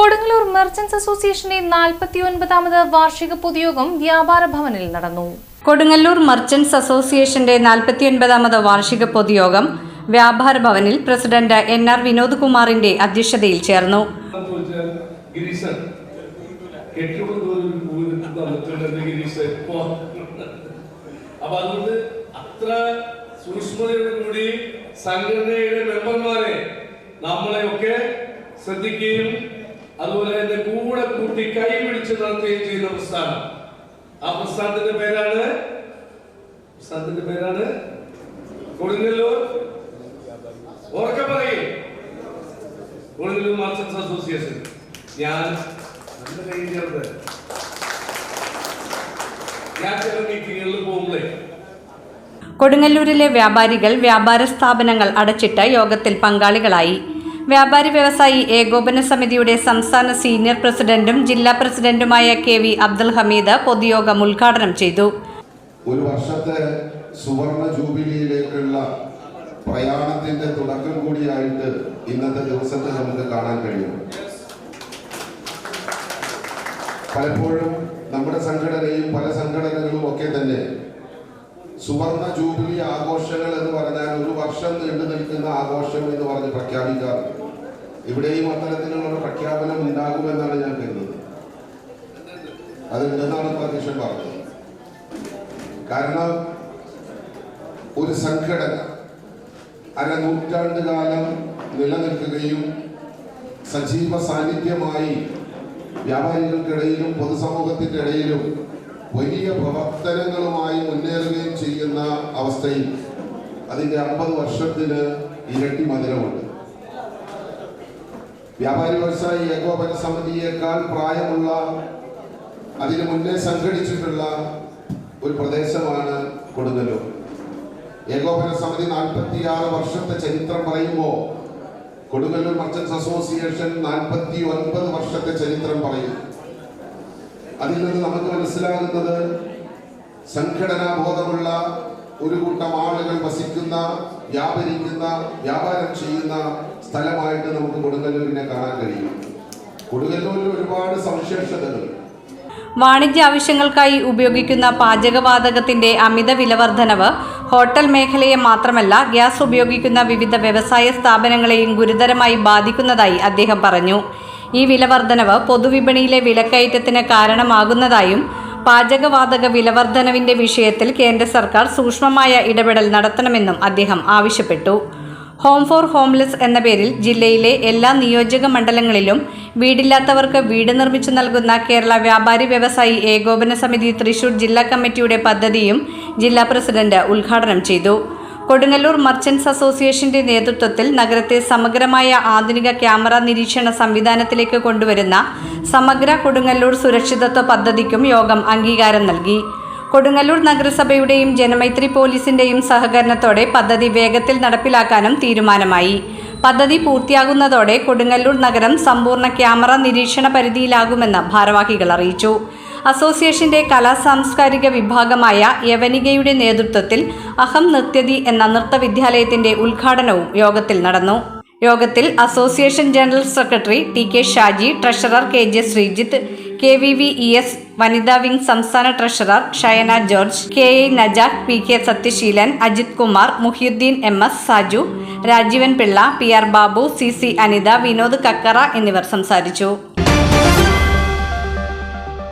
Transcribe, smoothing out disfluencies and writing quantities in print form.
Kodungallur merchants അസോസിയേഷന്റെ 49ാമത് വാർഷിക പൊതുയോഗം വ്യാപാര ഭവനിൽ നടന്നു. കൊടുങ്ങല്ലൂർ മെർച്ചന്റ്സ് അസോസിയേഷന്റെ 49ാമത് വാർഷിക പൊതുയോഗം വ്യാപാര ഭവനിൽ പ്രസിഡന്റ് NR വിനോദ് കുമാറിന്റെ അധ്യക്ഷതയിൽ ചേർന്നു. സംഘടനയുടെ മെമ്പർമാരെ നമ്മളെയൊക്കെ ശ്രദ്ധിക്കുകയും അതുപോലെ തന്നെ കൂടെ കൂട്ടി കൈപിടിച്ച് നടത്തുകയും ചെയ്യുന്ന പ്രസ്ഥാനം. ആ പ്രസ്ഥാനത്തിന്റെ പേരാണ് കൊടുങ്ങല്ലൂർ കൊടുങ്ങല്ലൂർ മെർച്ചന്റ്സ് അസോസിയേഷൻ. ഞാൻ ചില മീറ്റിങ്ങുകളിൽ പോകുമ്പോഴേ കൊടുങ്ങല്ലൂരിലെ വ്യാപാരികൾ വ്യാപാര സ്ഥാപനങ്ങൾ അടച്ചിട്ട് യോഗത്തിൽ പങ്കാളികളായി. വ്യാപാരി വ്യവസായി ഏകോപന സമിതിയുടെ സംസ്ഥാന സീനിയർ പ്രസിഡന്റും ജില്ലാ പ്രസിഡന്റുമായ KV അബ്ദുൽ ഹമീദ് പൊതുയോഗം ഉദ്ഘാടനം ചെയ്തു. ഒരു വർഷത്തെ സുവർണ ജൂബിലിയിലേക്കുള്ള പ്രയാണത്തിന്റെ തുടക്കം കൂടിയായിട്ട് ഇന്നത്തെ ദിവസത്തെ നമുക്ക് കാണാൻ കഴിയും. പലപ്പോഴും നമ്മുടെ സംഘടനയും പല സംഘടനകളും ഒക്കെ തന്നെ സുവർണ ജൂബിലി ആഘോഷങ്ങൾ എന്ന് പറഞ്ഞാൽ ഒരു വർഷം നീണ്ടു നിൽക്കുന്ന ആഘോഷം എന്ന് പറഞ്ഞ് പ്രഖ്യാപിക്കാറുണ്ട്. ഇവിടെയും അത്തരത്തിലുള്ള പ്രഖ്യാപനം ഉണ്ടാകുമെന്നാണ് ഞാൻ കരുതുന്നത്. അതുണ്ടെന്നാണ് അധ്യക്ഷൻ പറഞ്ഞത്. കാരണം ഒരു സംഘടന അരനൂറ്റാണ്ട് കാലം നിലനിൽക്കുകയും സജീവ സാന്നിധ്യമായി വ്യാപാരികൾക്കിടയിലും പൊതുസമൂഹത്തിന്റെ ഇടയിലും വലിയ പ്രവർത്തനങ്ങളുമായി മുന്നേറുകയും ചെയ്യുന്ന അവസ്ഥയിൽ അതിന്റെ 50 വർഷത്തിന് ഇരട്ടി മധുരമുണ്ട്. വ്യാപാരി വ്യവസായി ഏകോപന സമിതിയേക്കാൾ പ്രായമുള്ള, അതിന് മുന്നേ സംഘടിച്ചിട്ടുള്ള ഒരു പ്രദേശമാണ് കൊടുങ്ങല്ലൂർ. ഏകോപന സമിതി 46 വർഷത്തെ ചരിത്രം പറയുമ്പോൾ കൊടുങ്ങല്ലൂർ മെർച്ചന്റ്സ് അസോസിയേഷൻ 49 വർഷത്തെ ചരിത്രം പറയും. അതിൽ നിന്ന് നമുക്ക് മനസ്സിലാകുന്നത് സംഘടനാ ബോധമുള്ള ഒരു കൂട്ടം ആളുകൾ വസിക്കുന്ന, വ്യാപരിക്കുന്ന, വ്യാപാരം ചെയ്യുന്ന സ്ഥലമായിട്ട് നമുക്ക് കൊടുങ്ങല്ലൂരിനെ കാണാൻ കഴിയും. കൊടുങ്ങല്ലൂരിൽ ഒരുപാട് സവിശേഷതകൾ. വാണിജ്യ ആവശ്യങ്ങൾക്കായി ഉപയോഗിക്കുന്ന പാചകവാതകത്തിന്റെ അമിത വിലവർദ്ധനവ് ഹോട്ടൽ മേഖലയെ മാത്രമല്ല ഗ്യാസ് ഉപയോഗിക്കുന്ന വിവിധ വ്യവസായ സ്ഥാപനങ്ങളെയും ഗുരുതരമായി ബാധിക്കുന്നതായി അദ്ദേഹം പറഞ്ഞു. ഈ വിലവർദ്ധനവ് പൊതുവിപണിയിലെ വിലക്കയറ്റത്തിന് കാരണമാകുന്നതായും പാചകവാതക വിലവർദ്ധനവിന്റെ വിഷയത്തിൽ കേന്ദ്ര സർക്കാർ സൂക്ഷ്മമായ ഇടപെടൽ നടത്തണമെന്നും അദ്ദേഹം ആവശ്യപ്പെട്ടു. ഹോം ഫോർ ഹോംലെസ് എന്ന പേരിൽ ജില്ലയിലെ എല്ലാ നിയോജക മണ്ഡലങ്ങളിലും വീടില്ലാത്തവർക്ക് വീട് നിർമ്മിച്ചു നൽകുന്ന കേരള വ്യാപാരി വ്യവസായി ഏകോപന സമിതി തൃശൂർ ജില്ലാ കമ്മിറ്റിയുടെ പദ്ധതിയും ജില്ലാ പ്രസിഡന്റ് ഉദ്ഘാടനം ചെയ്തു. കൊടുങ്ങല്ലൂർ മെർച്ചന്റ്സ് അസോസിയേഷന്റെ നേതൃത്വത്തിൽ നഗരത്തെ സമഗ്രമായ ആധുനിക ക്യാമറ നിരീക്ഷണ സംവിധാനത്തിലേക്ക് കൊണ്ടുവരുന്ന സമഗ്ര കൊടുങ്ങല്ലൂർ സുരക്ഷിതത്വ പദ്ധതിക്കും യോഗം അംഗീകാരം നൽകി. കൊടുങ്ങല്ലൂർ നഗരസഭയുടെയും ജനമൈത്രി പോലീസിന്റെയും സഹകരണത്തോടെ പദ്ധതി വേഗത്തിൽ നടപ്പിലാക്കാനും തീരുമാനമായി. പദ്ധതി പൂർത്തിയാകുന്നതോടെ കൊടുങ്ങല്ലൂർ നഗരം സമ്പൂർണ്ണ ക്യാമറ നിരീക്ഷണ പരിധിയിലാകുമെന്ന് ഭാരവാഹികൾ അറിയിച്ചു. അസോസിയേഷന്റെ കലാസാംസ്കാരിക വിഭാഗമായ യവനികയുടെ നേതൃത്വത്തിൽ അഹം നൃത്യതി എന്ന നൃത്തവിദ്യാലയത്തിന്റെ ഉദ്ഘാടനവും യോഗത്തിൽ നടന്നു. യോഗത്തിൽ association general secretary TK Shaji, treasurer KJ Sreejith, KVVES വനിതാ വിംഗ് സംസ്ഥാന treasurer Shayana George, KI Najakh, PK Sathyaseelan, Ajith Kumar, Muhiyuddin MS Saju, Rajeevan Pillai, PR Babu, CC Anitha, Vinod Kakkara എന്നിവർ സംസാരിച്ചു.